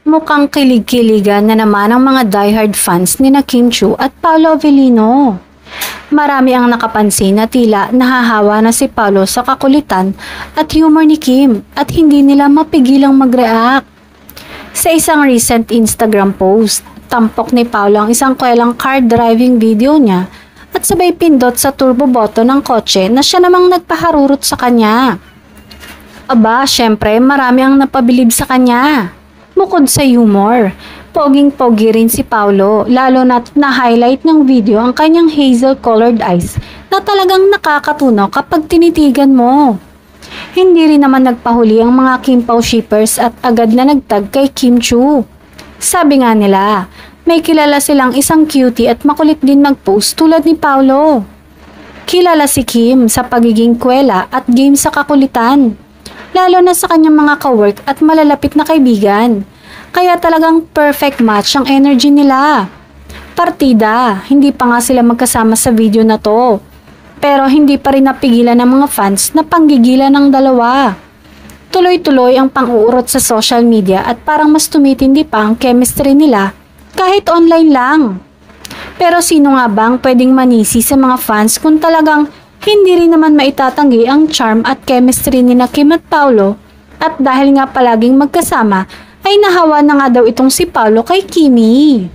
Mukhang kilig-kiligan na naman ang mga diehard fans ni na Kim Chiu at Paolo Avellino. Marami ang nakapansin na tila nahahawa na si Paolo sa kakulitan at humor ni Kim at hindi nila mapigilang mag-react. Sa isang recent Instagram post, tampok ni Paolo ang isang kwelang car driving video niya at sabay pindot sa turbo button ng kotse na siya namang nagpaharurot sa kanya. Aba, syempre marami ang napabilib sa kanya. Bukod sa humor, poging-pogi rin si Paolo, lalo na't na-highlight ng video ang kanyang hazel-colored eyes na talagang nakakatunaw kapag tinitigan mo. Hindi rin naman nagpahuli ang mga Kim Pao shippers at agad na nagtag kay Kim Chiu. Sabi nga nila, may kilala silang isang cutie at makulit din mag-post tulad ni Paolo. Kilala si Kim sa pagiging kwela at game sa kakulitan, lalo na sa kanyang mga kawork at malalapit na kaibigan. Kaya talagang perfect match ang energy nila. Partida, hindi pa nga sila magkasama sa video na to. Pero hindi pa rin napigilan ng mga fans na panggigilan ng dalawa. Tuloy-tuloy ang pang-uurot sa social media at parang mas tumitindi pa ang chemistry nila kahit online lang. Pero sino nga bang pwedeng manisi sa mga fans kung talagang hindi rin naman maitatanggi ang charm at chemistry ni na Kim at Paolo, at dahil nga palaging magkasama ay nahawa na nga daw itong si Paolo kay Kimi.